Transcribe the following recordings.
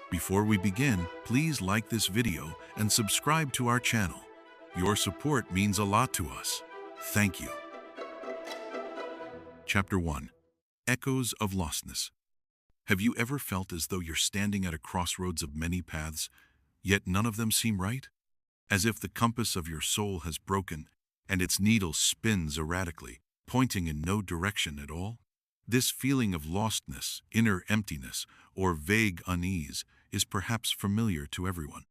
Before we begin, please like this video and subscribe to our channel. Your support means a lot to us. Thank you. Chapter 1. Echoes of Lostness. Have you ever felt as though you're standing at a crossroads of many paths, yet none of them seem right? As if the compass of your soul has broken and its needle spins erratically, pointing in no direction at all? This feeling of lostness, inner emptiness, or vague unease is perhaps familiar to everyone.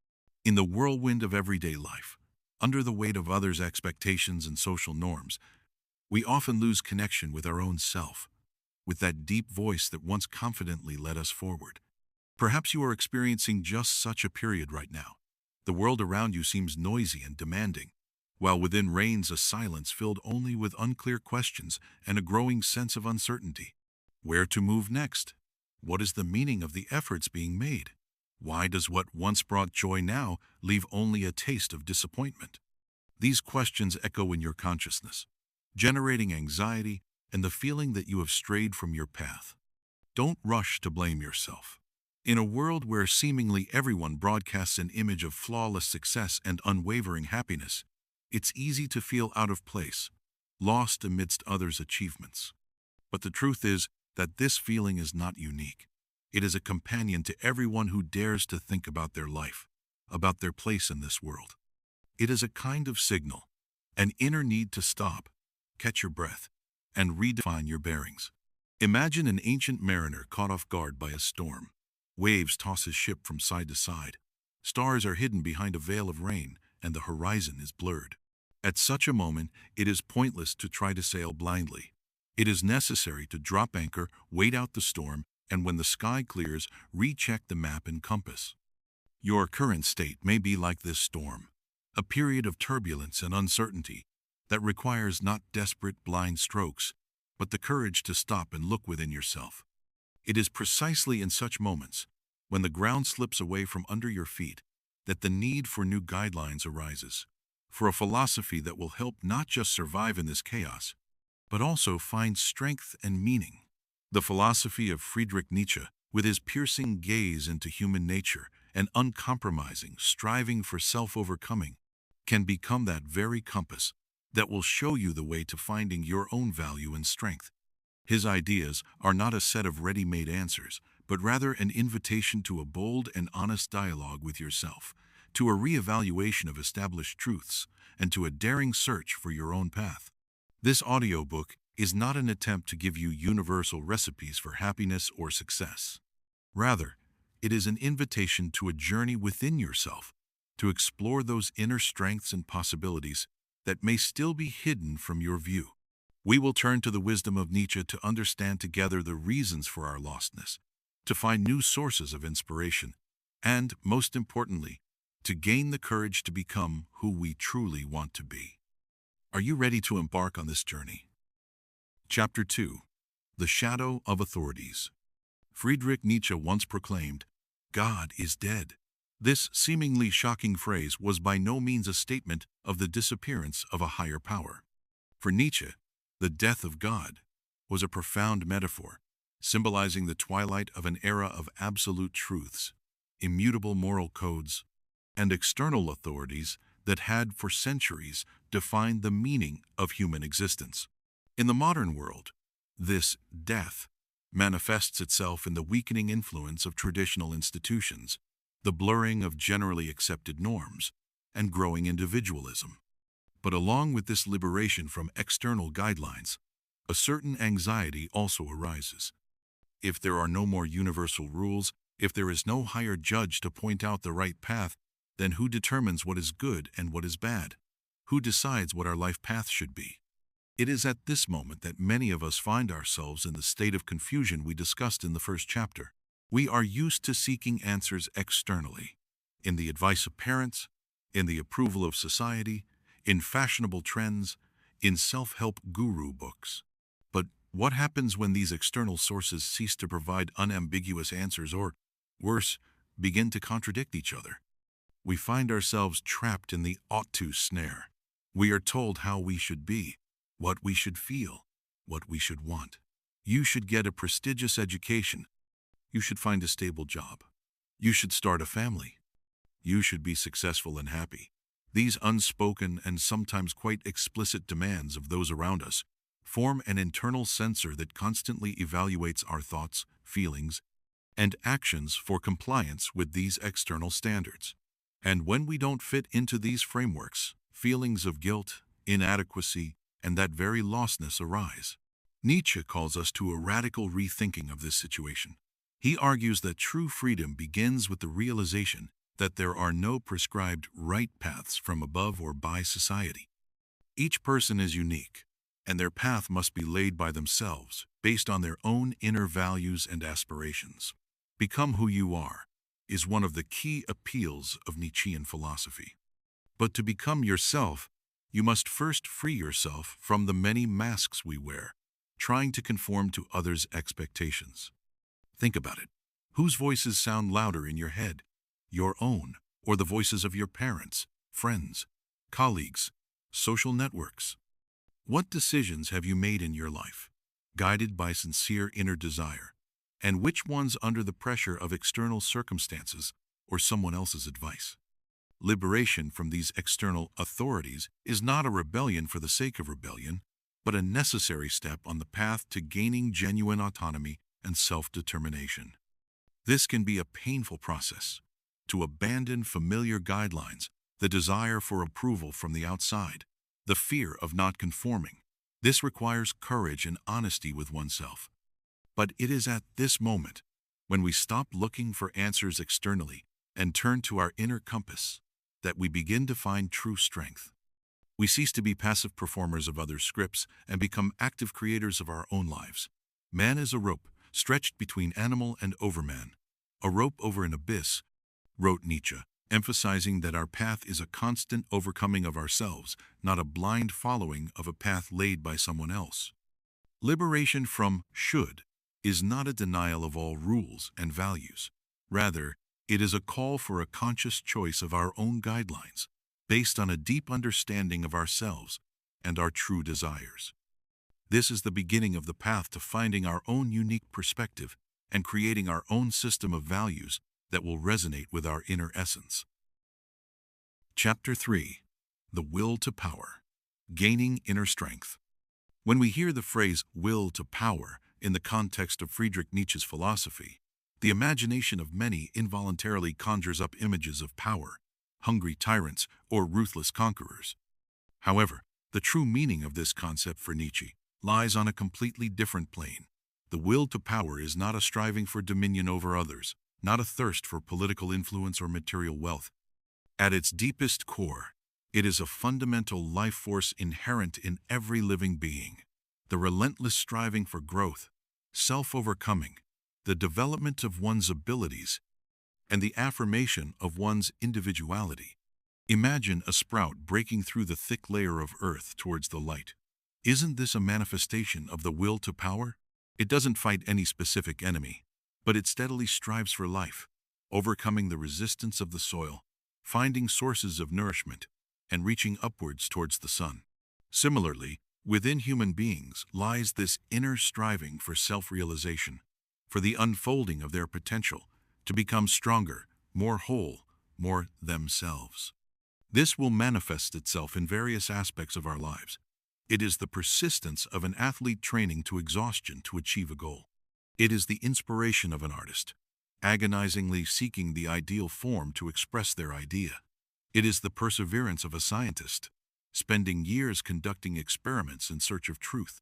In the whirlwind of everyday life, under the weight of others' expectations and social norms, we often lose connection with our own self, with that deep voice that once confidently led us forward. Perhaps you are experiencing just such a period right now. The world around you seems noisy and demanding, while within reigns a silence filled only with unclear questions and a growing sense of uncertainty. Where to move next? What is the meaning of the efforts being made? Why does what once brought joy now leave only a taste of disappointment? These questions echo in your consciousness, generating anxiety and the feeling that you have strayed from your path. Don't rush to blame yourself. In a world where seemingly everyone broadcasts an image of flawless success and unwavering happiness, it's easy to feel out of place, lost amidst others' achievements. But the truth is that this feeling is not unique. It is a companion to everyone who dares to think about their life, about their place in this world. It is a kind of signal, an inner need to stop, catch your breath, and redefine your bearings. Imagine an ancient mariner caught off guard by a storm. Waves toss his ship from side to side. Stars are hidden behind a veil of rain, and the horizon is blurred. At such a moment, it is pointless to try to sail blindly. It is necessary to drop anchor, wait out the storm, and when the sky clears, recheck the map and compass. Your current state may be like this storm, a period of turbulence and uncertainty that requires not desperate blind strokes, but the courage to stop and look within yourself. It is precisely in such moments, when the ground slips away from under your feet, that the need for new guidelines arises, for a philosophy that will help not just survive in this chaos, but also find strength and meaning. The philosophy of Friedrich Nietzsche, with his piercing gaze into human nature and uncompromising striving for self-overcoming, can become that very compass that will show you the way to finding your own value and strength. His ideas are not a set of ready-made answers, but rather an invitation to a bold and honest dialogue with yourself, to a re-evaluation of established truths, and to a daring search for your own path. This audiobook is not an attempt to give you universal recipes for happiness or success. Rather, it is an invitation to a journey within yourself, to explore those inner strengths and possibilities that may still be hidden from your view. We will turn to the wisdom of Nietzsche to understand together the reasons for our lostness, to find new sources of inspiration, and, most importantly, to gain the courage to become who we truly want to be. Are you ready to embark on this journey? Chapter 2. The Shadow of Authorities. Friedrich Nietzsche once proclaimed, "God is dead." This seemingly shocking phrase was by no means a statement of the disappearance of a higher power. For Nietzsche, the death of God was a profound metaphor, symbolizing the twilight of an era of absolute truths, immutable moral codes, and external authorities that had for centuries defined the meaning of human existence. In the modern world, this death manifests itself in the weakening influence of traditional institutions, the blurring of generally accepted norms, and growing individualism. But along with this liberation from external guidelines, a certain anxiety also arises. If there are no more universal rules, if there is no higher judge to point out the right path, then who determines what is good and what is bad? Who decides what our life path should be? It is at this moment that many of us find ourselves in the state of confusion we discussed in the first chapter. We are used to seeking answers externally, in the advice of parents, in the approval of society, in fashionable trends, in self-help guru books. But what happens when these external sources cease to provide unambiguous answers or, worse, begin to contradict each other? We find ourselves trapped in the ought-to snare. We are told how we should be, what we should feel, what we should want. You should get a prestigious education. You should find a stable job. You should start a family. You should be successful and happy. These unspoken and sometimes quite explicit demands of those around us form an internal censor that constantly evaluates our thoughts, feelings, and actions for compliance with these external standards. And when we don't fit into these frameworks, feelings of guilt, inadequacy, and that very lostness arise. Nietzsche calls us to a radical rethinking of this situation. He argues that true freedom begins with the realization that there are no prescribed right paths from above or by society. Each person is unique, and their path must be laid by themselves, based on their own inner values and aspirations. Become who you are is one of the key appeals of Nietzschean philosophy. But to become yourself, you must first free yourself from the many masks we wear, trying to conform to others' expectations. Think about it. Whose voices sound louder in your head? Your own, or the voices of your parents, friends, colleagues, social networks? What decisions have you made in your life, guided by sincere inner desire, and which ones under the pressure of external circumstances or someone else's advice? Liberation from these external authorities is not a rebellion for the sake of rebellion, but a necessary step on the path to gaining genuine autonomy and self-determination. This can be a painful process, to abandon familiar guidelines, the desire for approval from the outside, the fear of not conforming. This requires courage and honesty with oneself. But it is at this moment, when we stop looking for answers externally and turn to our inner compass, that we begin to find true strength. We cease to be passive performers of others' scripts and become active creators of our own lives. Man is a rope, stretched between animal and overman. A rope over an abyss, wrote Nietzsche, emphasizing that our path is a constant overcoming of ourselves, not a blind following of a path laid by someone else. Liberation from should is not a denial of all rules and values. Rather, it is a call for a conscious choice of our own guidelines, based on a deep understanding of ourselves and our true desires. This is the beginning of the path to finding our own unique perspective and creating our own system of values that will resonate with our inner essence. Chapter 3. The Will to Power. Gaining Inner Strength. When we hear the phrase will to power in the context of Friedrich Nietzsche's philosophy, the imagination of many involuntarily conjures up images of power, hungry tyrants, or ruthless conquerors. However, the true meaning of this concept for Nietzsche lies on a completely different plane. The will to power is not a striving for dominion over others, not a thirst for political influence or material wealth. At its deepest core, it is a fundamental life force inherent in every living being. The relentless striving for growth, self-overcoming, the development of one's abilities, and the affirmation of one's individuality. Imagine a sprout breaking through the thick layer of earth towards the light. Isn't this a manifestation of the will to power? It doesn't fight any specific enemy, but it steadily strives for life, overcoming the resistance of the soil, finding sources of nourishment, and reaching upwards towards the sun. Similarly, within human beings lies this inner striving for self-realization, for the unfolding of their potential, to become stronger, more whole, more themselves. This will manifest itself in various aspects of our lives. It is the persistence of an athlete training to exhaustion to achieve a goal. It is the inspiration of an artist, agonizingly seeking the ideal form to express their idea. It is the perseverance of a scientist, spending years conducting experiments in search of truth.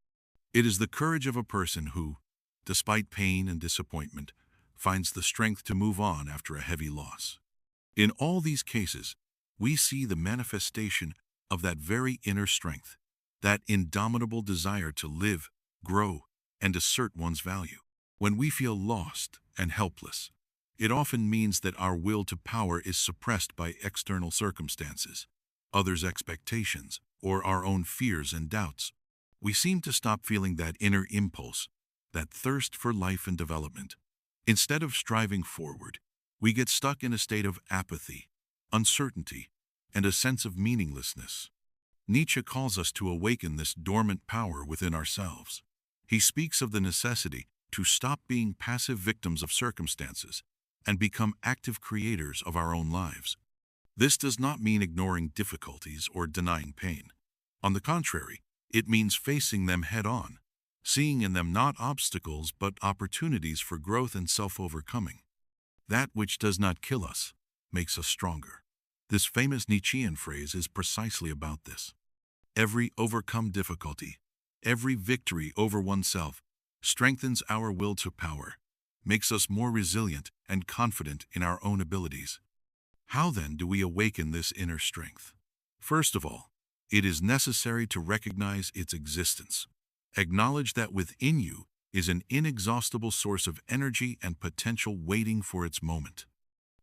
It is the courage of a person who, despite pain and disappointment, finds the strength to move on after a heavy loss. In all these cases, we see the manifestation of that very inner strength, that indomitable desire to live, grow, and assert one's value. When we feel lost and helpless, it often means that our will to power is suppressed by external circumstances, others' expectations, or our own fears and doubts. We seem to stop feeling that inner impulse, that thirst for life and development. Instead of striving forward, we get stuck in a state of apathy, uncertainty, and a sense of meaninglessness. Nietzsche calls us to awaken this dormant power within ourselves. He speaks of the necessity to stop being passive victims of circumstances and become active creators of our own lives. This does not mean ignoring difficulties or denying pain. On the contrary, it means facing them head-on, seeing in them not obstacles but opportunities for growth and self-overcoming. That which does not kill us makes us stronger. This famous Nietzschean phrase is precisely about this. Every overcome difficulty, every victory over oneself, strengthens our will to power, makes us more resilient and confident in our own abilities. How then do we awaken this inner strength? First of all, it is necessary to recognize its existence. Acknowledge that within you is an inexhaustible source of energy and potential waiting for its moment.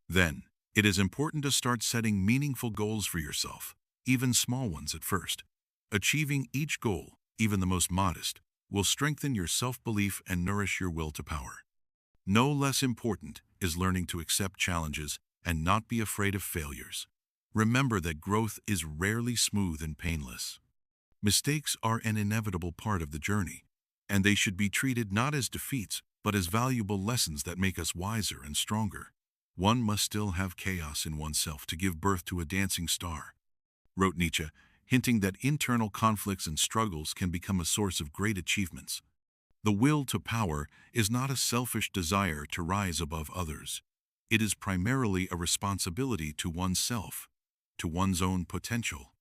Then, it is important to start setting meaningful goals for yourself, even small ones at first. Achieving each goal, even the most modest, will strengthen your self-belief and nourish your will to power. No less important is learning to accept challenges and not be afraid of failures. Remember that growth is rarely smooth and painless. Mistakes are an inevitable part of the journey, and they should be treated not as defeats, but as valuable lessons that make us wiser and stronger. One must still have chaos in oneself to give birth to a dancing star, wrote Nietzsche, hinting that internal conflicts and struggles can become a source of great achievements. The will to power is not a selfish desire to rise above others. It is primarily a responsibility to oneself, to one's own potential.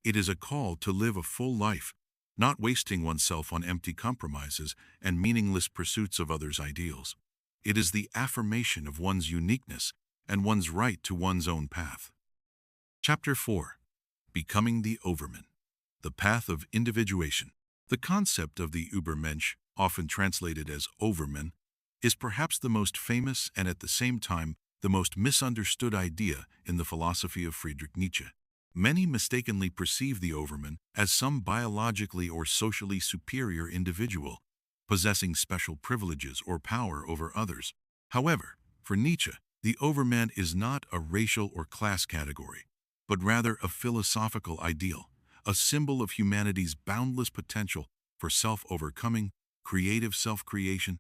It is a call to live a full life, not wasting oneself on empty compromises and meaningless pursuits of others' ideals. It is the affirmation of one's uniqueness and one's right to one's own path. Chapter 4. Becoming the Overman. The Path of Individuation. The concept of the Übermensch, often translated as overman, is perhaps the most famous and at the same time the most misunderstood idea in the philosophy of Friedrich Nietzsche. Many mistakenly perceive the overman as some biologically or socially superior individual, possessing special privileges or power over others. However, for Nietzsche, the overman is not a racial or class category, but rather a philosophical ideal, a symbol of humanity's boundless potential for self-overcoming, creative self-creation,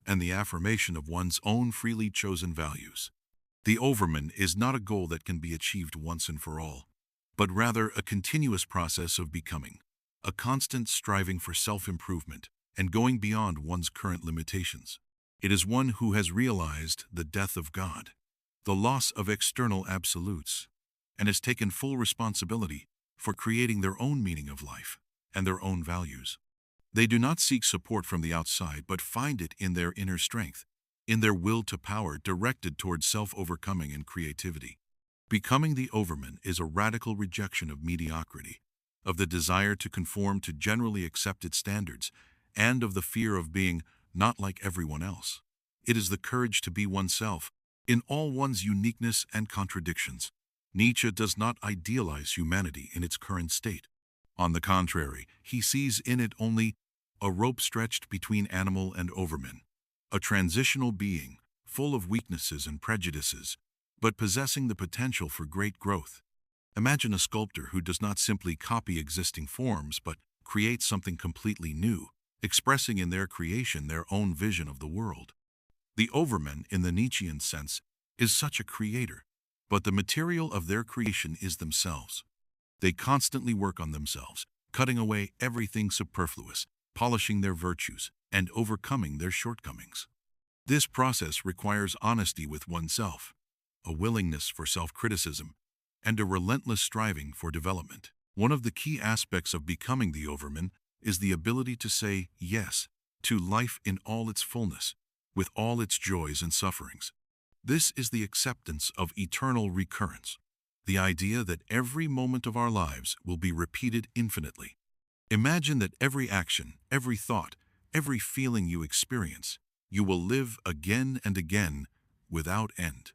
and the affirmation of one's own freely chosen values. The overman is not a goal that can be achieved once and for all, but rather a continuous process of becoming, a constant striving for self-improvement and going beyond one's current limitations. It is one who has realized the death of God, the loss of external absolutes, and has taken full responsibility for creating their own meaning of life and their own values. They do not seek support from the outside, but find it in their inner strength, in their will to power directed towards self-overcoming and creativity. Becoming the overman is a radical rejection of mediocrity, of the desire to conform to generally accepted standards, and of the fear of being not like everyone else. It is the courage to be oneself, in all one's uniqueness and contradictions. Nietzsche does not idealize humanity in its current state. On the contrary, he sees in it only a rope stretched between animal and overman, a transitional being, full of weaknesses and prejudices, but possessing the potential for great growth. Imagine a sculptor who does not simply copy existing forms, but creates something completely new, expressing in their creation their own vision of the world. The overman, in the Nietzschean sense, is such a creator, but the material of their creation is themselves. They constantly work on themselves, cutting away everything superfluous, polishing their virtues, and overcoming their shortcomings. This process requires honesty with oneself, a willingness for self-criticism, and a relentless striving for development. One of the key aspects of becoming the overman is the ability to say yes to life in all its fullness, with all its joys and sufferings. This is the acceptance of eternal recurrence, the idea that every moment of our lives will be repeated infinitely. Imagine that every action, every thought, every feeling you experience, you will live again and again without end.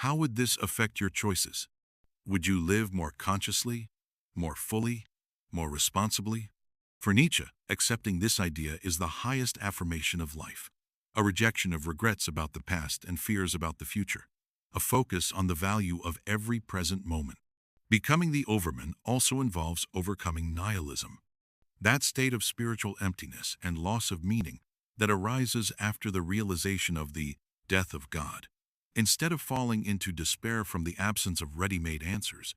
How would this affect your choices? Would you live more consciously, more fully, more responsibly? For Nietzsche, accepting this idea is the highest affirmation of life, a rejection of regrets about the past and fears about the future, a focus on the value of every present moment. Becoming the overman also involves overcoming nihilism, that state of spiritual emptiness and loss of meaning that arises after the realization of the death of God. Instead of falling into despair from the absence of ready-made answers,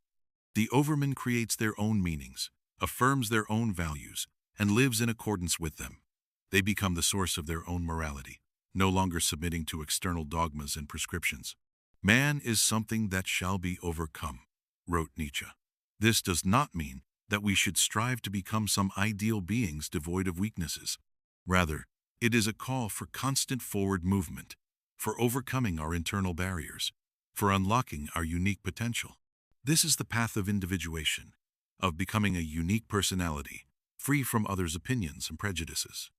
the overman creates their own meanings, affirms their own values, and lives in accordance with them. They become the source of their own morality, no longer submitting to external dogmas and prescriptions. Man is something that shall be overcome, wrote Nietzsche. This does not mean that we should strive to become some ideal beings devoid of weaknesses. Rather, it is a call for constant forward movement, for overcoming our internal barriers, for unlocking our unique potential. This is the path of individuation, of becoming a unique personality, free from others' opinions and prejudices.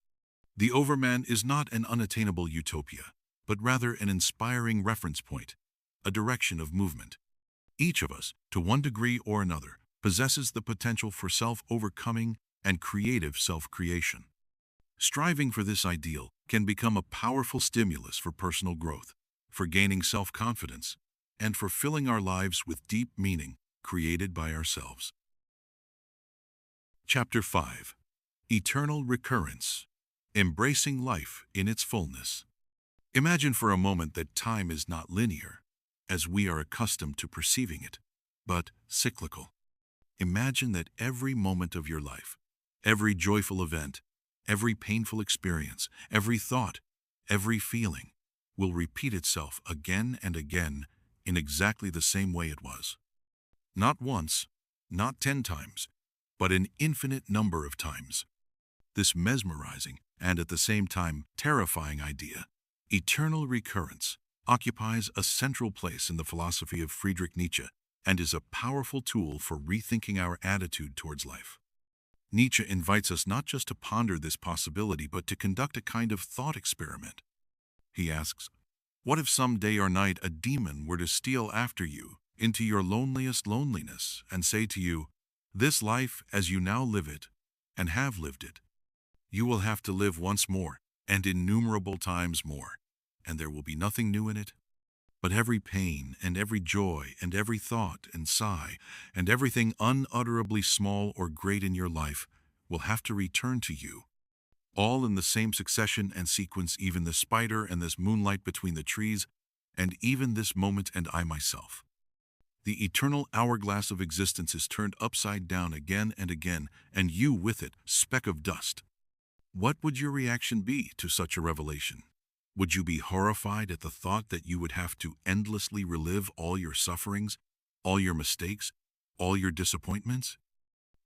The Overman is not an unattainable utopia, but rather an inspiring reference point, a direction of movement. Each of us, to one degree or another, possesses the potential for self-overcoming and creative self-creation. Striving for this ideal can become a powerful stimulus for personal growth, for gaining self-confidence, and for filling our lives with deep meaning created by ourselves. Chapter 5. Eternal Recurrence. Embracing life in its fullness. Imagine for a moment that time is not linear, as we are accustomed to perceiving it, but cyclical. Imagine that every moment of your life, every joyful event, every painful experience, every thought, every feeling, will repeat itself again and again in exactly the same way it was. Not once, not 10 times, but an infinite number of times. This mesmerizing and at the same time terrifying idea, eternal recurrence, occupies a central place in the philosophy of Friedrich Nietzsche and is a powerful tool for rethinking our attitude towards life. Nietzsche invites us not just to ponder this possibility, but to conduct a kind of thought experiment. He asks, what if some day or night a demon were to steal after you into your loneliest loneliness and say to you, this life as you now live it, and have lived it, you will have to live once more, and innumerable times more, and there will be nothing new in it? But every pain and every joy and every thought and sigh and everything unutterably small or great in your life will have to return to you, all in the same succession and sequence, even the spider and this moonlight between the trees, and even this moment and I myself. The eternal hourglass of existence is turned upside down again and again, and you with it, speck of dust. What would your reaction be to such a revelation? Would you be horrified at the thought that you would have to endlessly relive all your sufferings, all your mistakes, all your disappointments?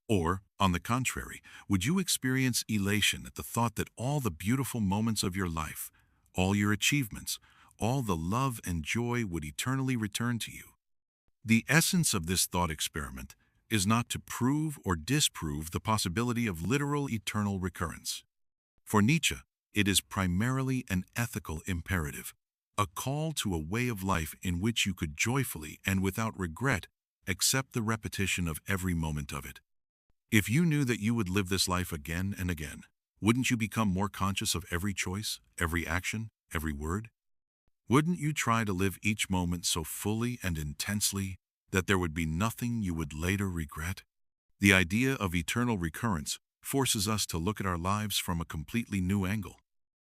Or, on the contrary, would you experience elation at the thought that all the beautiful moments of your life, all your achievements, all the love and joy would eternally return to you? The essence of this thought experiment is not to prove or disprove the possibility of literal eternal recurrence. For Nietzsche, it is primarily an ethical imperative, a call to a way of life in which you could joyfully and without regret accept the repetition of every moment of it. If you knew that you would live this life again and again, wouldn't you become more conscious of every choice, every action, every word? Wouldn't you try to live each moment so fully and intensely that there would be nothing you would later regret? The idea of eternal recurrence forces us to look at our lives from a completely new angle.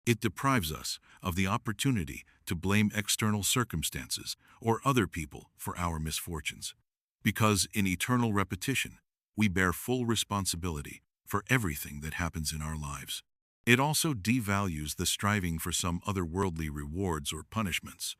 It deprives us of the opportunity to blame external circumstances or other people for our misfortunes, because in eternal repetition, we bear full responsibility for everything that happens in our lives. It also devalues the striving for some otherworldly rewards or punishments,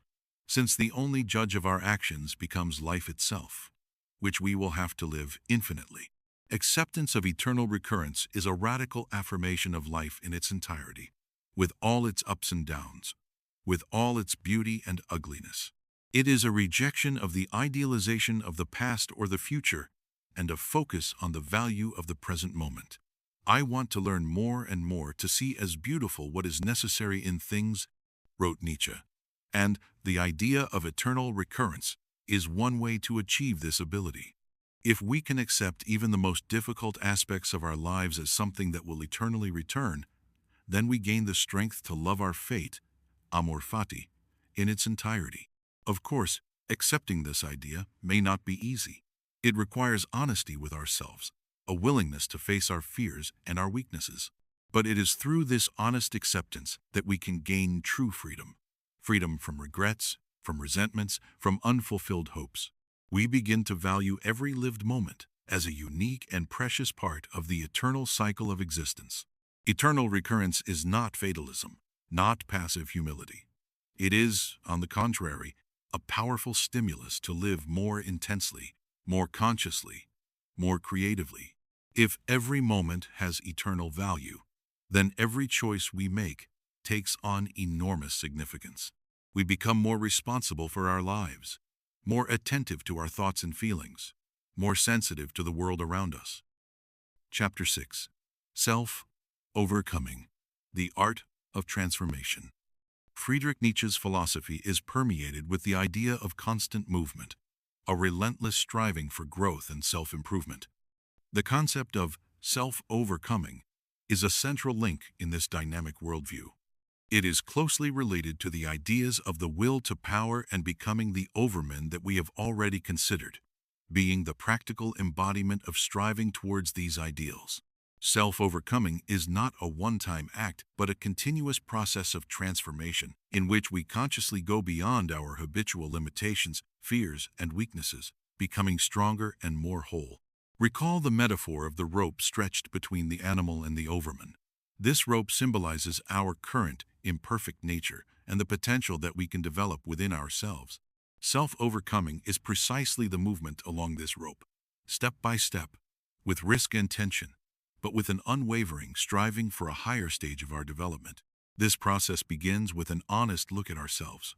since the only judge of our actions becomes life itself, which we will have to live infinitely. Acceptance of eternal recurrence is a radical affirmation of life in its entirety, with all its ups and downs, with all its beauty and ugliness. It is a rejection of the idealization of the past or the future, and a focus on the value of the present moment. I want to learn more and more to see as beautiful what is necessary in things, wrote Nietzsche, and the idea of eternal recurrence is one way to achieve this ability. If we can accept even the most difficult aspects of our lives as something that will eternally return, then we gain the strength to love our fate, amor fati, in its entirety. Of course, accepting this idea may not be easy. It requires honesty with ourselves, a willingness to face our fears and our weaknesses. But it is through this honest acceptance that we can gain true freedom. Freedom from regrets, from resentments, from unfulfilled hopes. We begin to value every lived moment as a unique and precious part of the eternal cycle of existence. Eternal recurrence is not fatalism, not passive humility. It is, on the contrary, a powerful stimulus to live more intensely, more consciously, more creatively. If every moment has eternal value, then every choice we make takes on enormous significance. We become more responsible for our lives, more attentive to our thoughts and feelings, more sensitive to the world around us. Chapter 6. Self-Overcoming, the Art of Transformation. Friedrich Nietzsche's philosophy is permeated with the idea of constant movement, a relentless striving for growth and self-improvement. The concept of self-overcoming is a central link in this dynamic worldview. It is closely related to the ideas of the will to power and becoming the overman that we have already considered, being the practical embodiment of striving towards these ideals. Self-overcoming is not a one-time act, but a continuous process of transformation in which we consciously go beyond our habitual limitations, fears, and weaknesses, becoming stronger and more whole. Recall the metaphor of the rope stretched between the animal and the overman. This rope symbolizes our current, imperfect nature and the potential that we can develop within ourselves. Self-overcoming is precisely the movement along this rope, step by step, with risk and tension, but with an unwavering striving for a higher stage of our development. This process begins with an honest look at ourselves,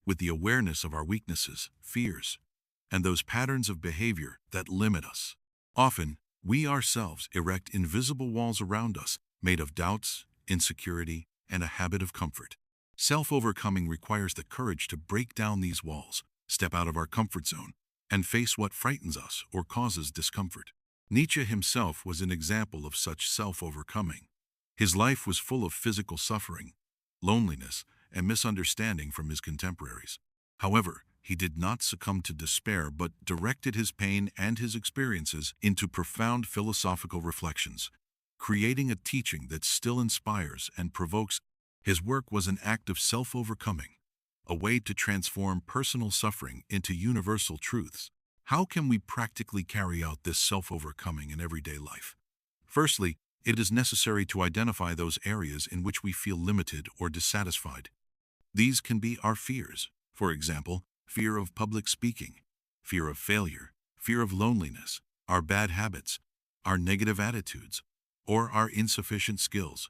with the awareness of our weaknesses, fears, and those patterns of behavior that limit us. Often, we ourselves erect invisible walls around us, made of doubts, insecurity, and a habit of comfort. Self-overcoming requires the courage to break down these walls, step out of our comfort zone, and face what frightens us or causes discomfort. Nietzsche himself was an example of such self-overcoming. His life was full of physical suffering, loneliness, and misunderstanding from his contemporaries. However, he did not succumb to despair but directed his pain and his experiences into profound philosophical reflections, creating a teaching that still inspires and provokes. His work was an act of self-overcoming, a way to transform personal suffering into universal truths. How can we practically carry out this self-overcoming in everyday life? Firstly, it is necessary to identify those areas in which we feel limited or dissatisfied. These can be our fears, for example, fear of public speaking, fear of failure, fear of loneliness, our bad habits, our negative attitudes, or our insufficient skills.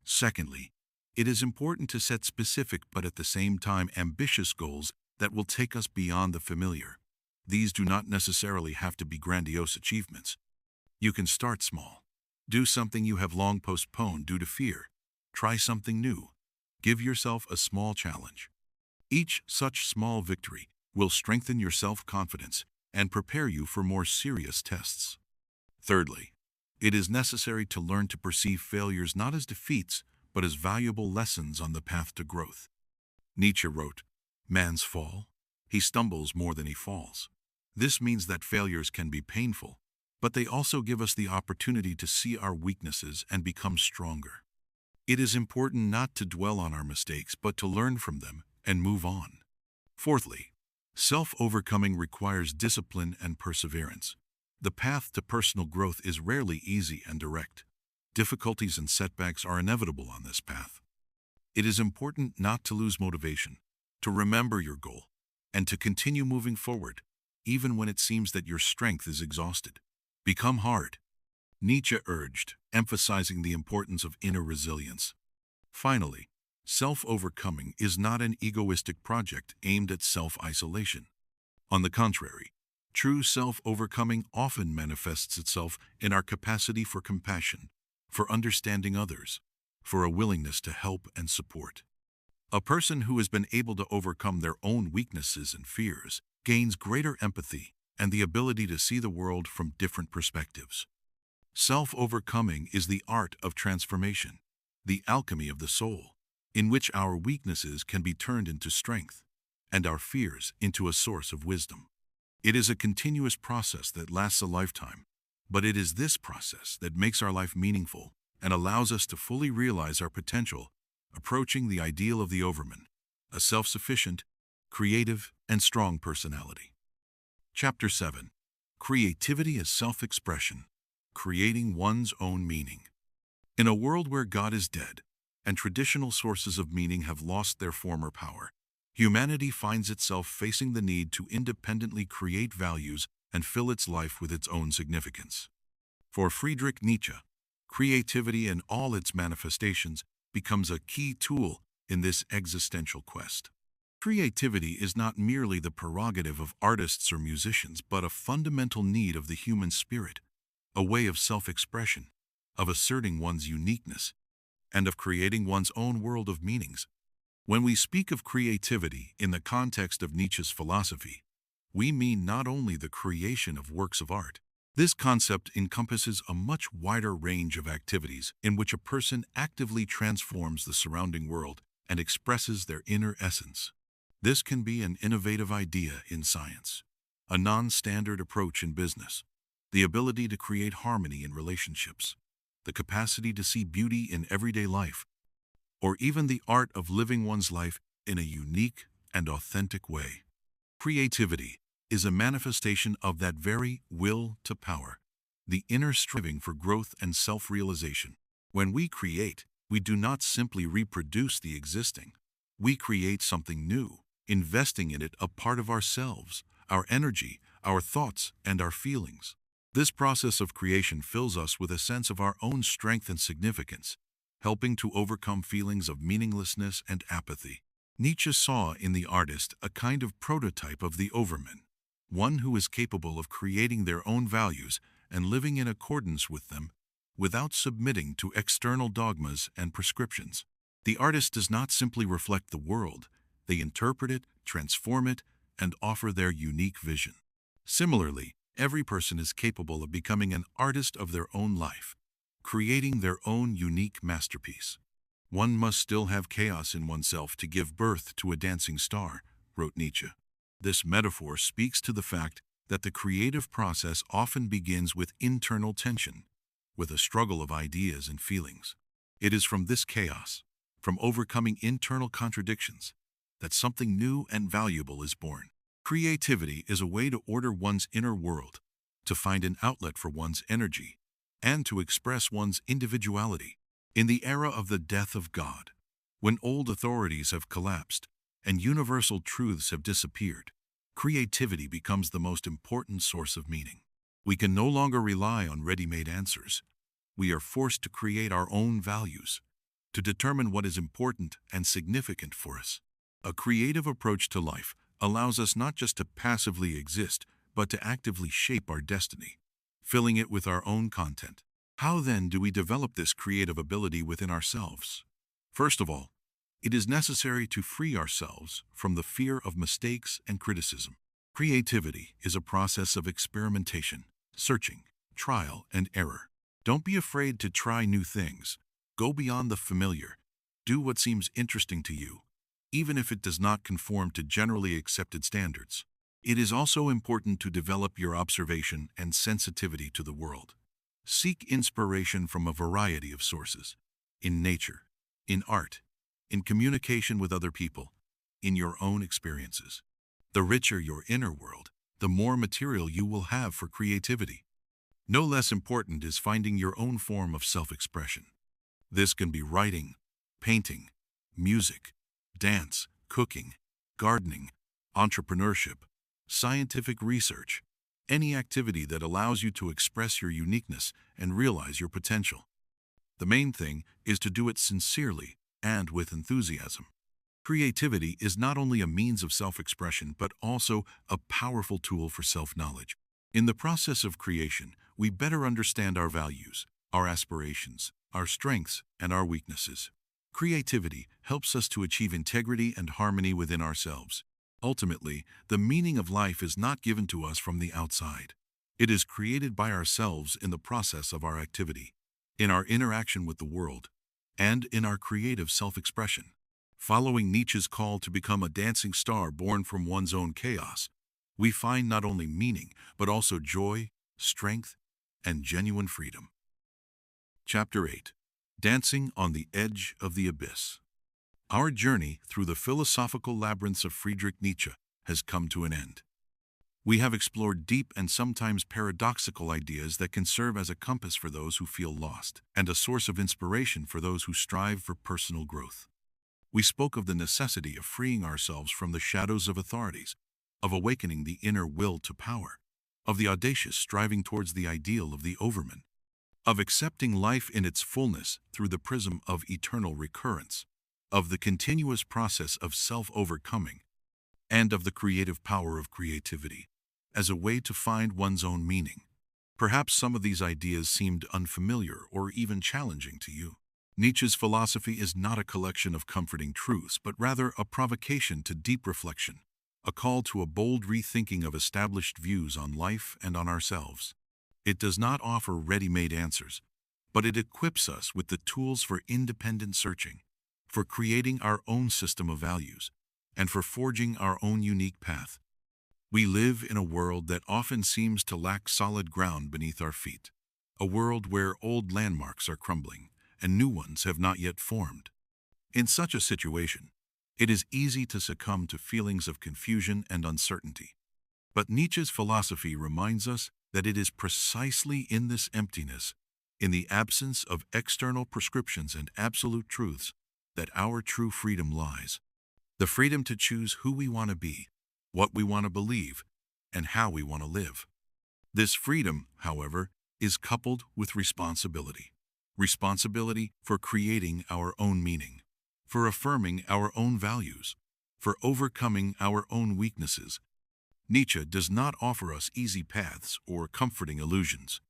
Secondly, it is important to set specific but at the same time ambitious goals that will take us beyond the familiar. These do not necessarily have to be grandiose achievements. You can start small. Do something you have long postponed due to fear. Try something new. Give yourself a small challenge. Each such small victory will strengthen your self-confidence and prepare you for more serious tests. Thirdly, it is necessary to learn to perceive failures not as defeats, but as valuable lessons on the path to growth. Nietzsche wrote, "Man's fall, he stumbles more than he falls." This means that failures can be painful, but they also give us the opportunity to see our weaknesses and become stronger. It is important not to dwell on our mistakes, but to learn from them and move on. Fourthly, self-overcoming requires discipline and perseverance. The path to personal growth is rarely easy and direct. Difficulties and setbacks are inevitable on this path. It is important not to lose motivation, to remember your goal, and to continue moving forward, even when it seems that your strength is exhausted. Become hard, Nietzsche urged, emphasizing the importance of inner resilience. Finally, self-overcoming is not an egoistic project aimed at self-isolation. On the contrary, true self-overcoming often manifests itself in our capacity for compassion, for understanding others, for a willingness to help and support. A person who has been able to overcome their own weaknesses and fears gains greater empathy and the ability to see the world from different perspectives. Self-overcoming is the art of transformation, the alchemy of the soul, in which our weaknesses can be turned into strength and our fears into a source of wisdom. It is a continuous process that lasts a lifetime, but it is this process that makes our life meaningful and allows us to fully realize our potential, approaching the ideal of the overman, a self-sufficient, creative, and strong personality. Chapter 7. Creativity as Self-Expression, Creating One's Own Meaning. In a world where God is dead, and traditional sources of meaning have lost their former power, humanity finds itself facing the need to independently create values and fill its life with its own significance. For Friedrich Nietzsche, creativity in all its manifestations becomes a key tool in this existential quest. Creativity is not merely the prerogative of artists or musicians, but a fundamental need of the human spirit, a way of self-expression, of asserting one's uniqueness, and of creating one's own world of meanings. When we speak of creativity in the context of Nietzsche's philosophy, we mean not only the creation of works of art. This concept encompasses a much wider range of activities in which a person actively transforms the surrounding world and expresses their inner essence. This can be an innovative idea in science, a non-standard approach in business, the ability to create harmony in relationships, the capacity to see beauty in everyday life, or even the art of living one's life in a unique and authentic way. Creativity is a manifestation of that very will to power, the inner striving for growth and self-realization. When we create, we do not simply reproduce the existing. We create something new, investing in it a part of ourselves, our energy, our thoughts, and our feelings. This process of creation fills us with a sense of our own strength and significance, helping to overcome feelings of meaninglessness and apathy. Nietzsche saw in the artist a kind of prototype of the overman, one who is capable of creating their own values and living in accordance with them without submitting to external dogmas and prescriptions. The artist does not simply reflect the world, they interpret it, transform it, and offer their unique vision. Similarly, every person is capable of becoming an artist of their own life, creating their own unique masterpiece. One must still have chaos in oneself to give birth to a dancing star, wrote Nietzsche. This metaphor speaks to the fact that the creative process often begins with internal tension, with a struggle of ideas and feelings. It is from this chaos, from overcoming internal contradictions, that something new and valuable is born. Creativity is a way to order one's inner world, to find an outlet for one's energy, and to express one's individuality. In the era of the death of God, when old authorities have collapsed and universal truths have disappeared, creativity becomes the most important source of meaning. We can no longer rely on ready-made answers. We are forced to create our own values, to determine what is important and significant for us. A creative approach to life allows us not just to passively exist, but to actively shape our destiny, filling it with our own content. How then do we develop this creative ability within ourselves? First of all, it is necessary to free ourselves from the fear of mistakes and criticism. Creativity is a process of experimentation, searching, trial, and error. Don't be afraid to try new things. Go beyond the familiar. Do what seems interesting to you, even if it does not conform to generally accepted standards. It is also important to develop your observation and sensitivity to the world. Seek inspiration from a variety of sources, in nature, in art, in communication with other people, in your own experiences. The richer your inner world, the more material you will have for creativity. No less important is finding your own form of self-expression. This can be writing, painting, music, dance, cooking, gardening, entrepreneurship, scientific research, any activity that allows you to express your uniqueness and realize your potential. The main thing is to do it sincerely and with enthusiasm. Creativity is not only a means of self-expression, but also a powerful tool for self-knowledge. In the process of creation, we better understand our values, our aspirations, our strengths, and our weaknesses. Creativity helps us to achieve integrity and harmony within ourselves. Ultimately, the meaning of life is not given to us from the outside. It is created by ourselves in the process of our activity, in our interaction with the world, and in our creative self-expression. Following Nietzsche's call to become a dancing star born from one's own chaos, we find not only meaning, but also joy, strength, and genuine freedom. Chapter 8. Dancing on the Edge of the Abyss. Our journey through the philosophical labyrinths of Friedrich Nietzsche has come to an end. We have explored deep and sometimes paradoxical ideas that can serve as a compass for those who feel lost, and a source of inspiration for those who strive for personal growth. We spoke of the necessity of freeing ourselves from the shadows of authorities, of awakening the inner will to power, of the audacious striving towards the ideal of the overman, of accepting life in its fullness through the prism of eternal recurrence, of the continuous process of self-overcoming, and of the creative power of creativity as a way to find one's own meaning. Perhaps some of these ideas seemed unfamiliar or even challenging to you. Nietzsche's philosophy is not a collection of comforting truths, but rather a provocation to deep reflection, a call to a bold rethinking of established views on life and on ourselves. It does not offer ready-made answers, but it equips us with the tools for independent searching, for creating our own system of values, and for forging our own unique path. We live in a world that often seems to lack solid ground beneath our feet, a world where old landmarks are crumbling and new ones have not yet formed. In such a situation, it is easy to succumb to feelings of confusion and uncertainty. But Nietzsche's philosophy reminds us that it is precisely in this emptiness, in the absence of external prescriptions and absolute truths, that our true freedom lies. The freedom to choose who we want to be, what we want to believe, and how we want to live. This freedom, however, is coupled with responsibility. Responsibility for creating our own meaning, for affirming our own values, for overcoming our own weaknesses. Nietzsche does not offer us easy paths or comforting illusions.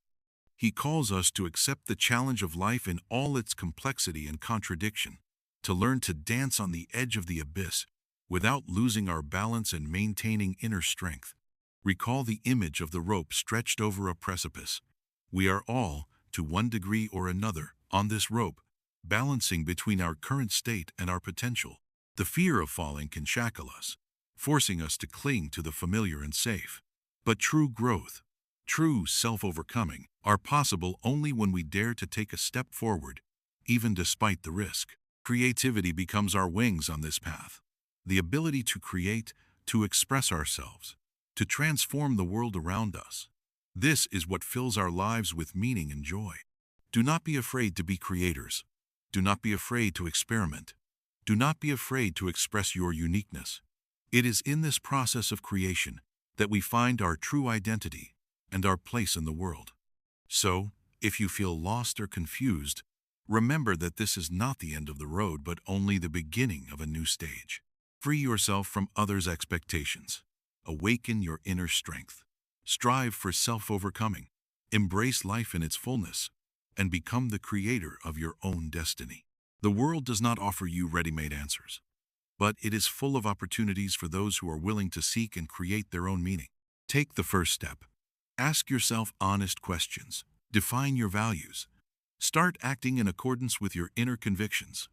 He calls us to accept the challenge of life in all its complexity and contradiction, to learn to dance on the edge of the abyss without losing our balance and maintaining inner strength. Recall the image of the rope stretched over a precipice. We are all, to one degree or another, on this rope, balancing between our current state and our potential. The fear of falling can shackle us, forcing us to cling to the familiar and safe. But true growth, true self-overcoming, are possible only when we dare to take a step forward, even despite the risk. Creativity becomes our wings on this path. The ability to create, to express ourselves, to transform the world around us. This is what fills our lives with meaning and joy. Do not be afraid to be creators. Do not be afraid to experiment. Do not be afraid to express your uniqueness. It is in this process of creation that we find our true identity and our place in the world. So, if you feel lost or confused, remember that this is not the end of the road, but only the beginning of a new stage. Free yourself from others' expectations. Awaken your inner strength. Strive for self-overcoming. Embrace life in its fullness, and become the creator of your own destiny. The world does not offer you ready-made answers, but it is full of opportunities for those who are willing to seek and create their own meaning. Take the first step. Ask yourself honest questions. Define your values. Start acting in accordance with your inner convictions.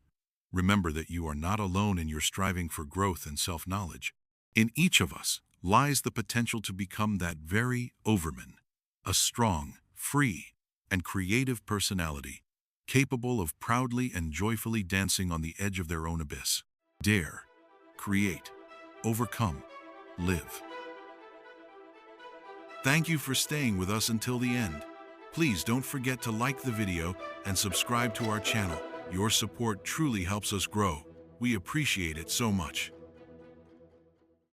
Remember that you are not alone in your striving for growth and self-knowledge. In each of us lies the potential to become that very overman, a strong, free, and creative personality, capable of proudly and joyfully dancing on the edge of their own abyss. Dare, create, overcome, live. Thank you for staying with us until the end. Please don't forget to like the video and subscribe to our channel. Your support truly helps us grow. We appreciate it so much.